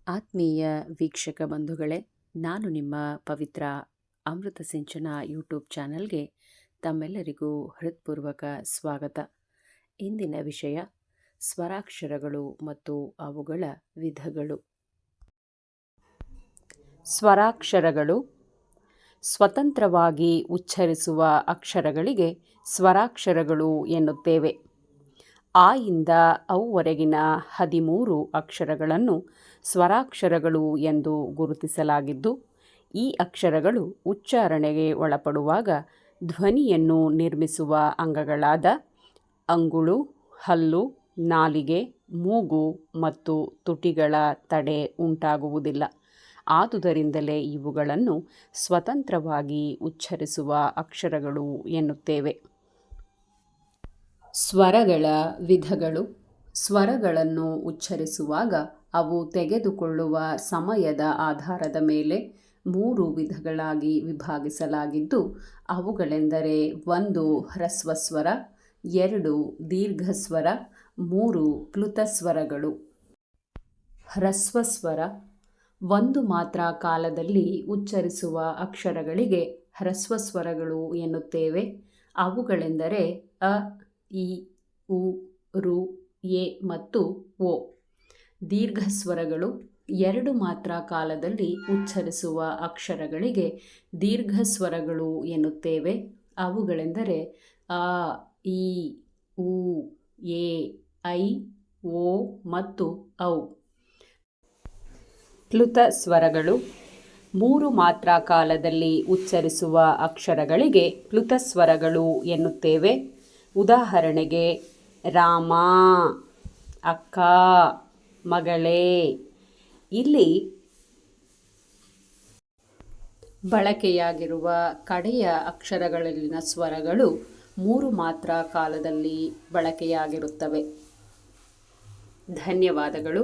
ಆತ್ಮೀಯ ವೀಕ್ಷಕ ಬಂಧುಗಳೇ, ನಾನು ನಿಮ್ಮ ಪವಿತ್ರ ಅಮೃತ ಸಿಂಚನ ಯೂಟ್ಯೂಬ್ ಚಾನಲ್ಗೆ ತಮ್ಮೆಲ್ಲರಿಗೂ ಹೃತ್ಪೂರ್ವಕ ಸ್ವಾಗತ. ಇಂದಿನ ವಿಷಯ ಸ್ವರಾಕ್ಷರಗಳು ಮತ್ತು ಅವುಗಳ ವಿಧಗಳು. ಸ್ವರಾಕ್ಷರಗಳು ಸ್ವತಂತ್ರವಾಗಿ ಉಚ್ಚರಿಸುವ ಅಕ್ಷರಗಳಿಗೆ ಸ್ವರಾಕ್ಷರಗಳು ಎನ್ನುತ್ತೇವೆ. ಆ ಇಂದ ಅವುವರೆಗಿನ 13 ಅಕ್ಷರಗಳನ್ನು ಸ್ವರಾಕ್ಷರಗಳು ಎಂದು ಗುರುತಿಸಲಾಗಿದ್ದು, ಈ ಅಕ್ಷರಗಳು ಉಚ್ಚಾರಣೆಗೆ ಒಳಪಡುವಾಗ ಧ್ವನಿಯನ್ನು ನಿರ್ಮಿಸುವ ಅಂಗಗಳಾದ ಅಂಗುಳು, ಹಲ್ಲು, ನಾಲಿಗೆ, ಮೂಗು ಮತ್ತು ತುಟಿಗಳ ತಡೆ ಉಂಟಾಗುವುದಿಲ್ಲ. ಆದುದರಿಂದಲೇ ಇವುಗಳನ್ನು ಸ್ವತಂತ್ರವಾಗಿ ಉಚ್ಚರಿಸುವ ಅಕ್ಷರಗಳು ಎನ್ನುತ್ತೇವೆ. ಸ್ವರಗಳ ವಿಧಗಳು. ಸ್ವರಗಳನ್ನು ಉಚ್ಚರಿಸುವಾಗ ಅವು ತೆಗೆದುಕೊಳ್ಳುವ ಸಮಯದ ಆಧಾರದ ಮೇಲೆ 3 ವಿಧಗಳಾಗಿ ವಿಭಾಗಿಸಲಾಗಿದ್ದು, ಅವುಗಳೆಂದರೆ 1 ಹ್ರಸ್ವಸ್ವರ, 2 ದೀರ್ಘಸ್ವರ, 3 ಪ್ಲುತಸ್ವರಗಳು. ಹ್ರಸ್ವಸ್ವರ. 1 ಮಾತ್ರ ಕಾಲದಲ್ಲಿ ಉಚ್ಚರಿಸುವ ಅಕ್ಷರಗಳಿಗೆ ಹ್ರಸ್ವಸ್ವರಗಳು ಎನ್ನುತ್ತೇವೆ. ಅವುಗಳೆಂದರೆ ಅ, ಇ, ಉ, ರು, ಎ ಮತ್ತು ಓ. ದೀರ್ಘಸ್ವರಗಳು. 2 ಮಾತ್ರ ಕಾಲದಲ್ಲಿ ಉಚ್ಚರಿಸುವ ಅಕ್ಷರಗಳಿಗೆ ದೀರ್ಘಸ್ವರಗಳು ಎನ್ನುತ್ತೇವೆ. ಅವುಗಳೆಂದರೆ ಆ, ಈ, ಉ, ಎ, ಐ, ಓ ಮತ್ತು ಔ. ಪ್ಲುತ ಸ್ವರಗಳು. 3 ಮಾತ್ರ ಕಾಲದಲ್ಲಿ ಉಚ್ಚರಿಸುವ ಅಕ್ಷರಗಳಿಗೆ ಪ್ಲುತಸ್ವರಗಳು ಎನ್ನುತ್ತೇವೆ. ಉದಾಹರಣೆಗೆ ರಾಮ, ಅಕ್ಕ, ಮಗಳೇ. ಇಲ್ಲಿ ಬಳಕೆಯಾಗಿರುವ ಕಡೆಯ ಅಕ್ಷರಗಳಲ್ಲಿನ ಸ್ವರಗಳು 3 ಮಾತ್ರ ಕಾಲದಲ್ಲಿ ಬಳಕೆಯಾಗಿರುತ್ತವೆ. ಧನ್ಯವಾದಗಳು.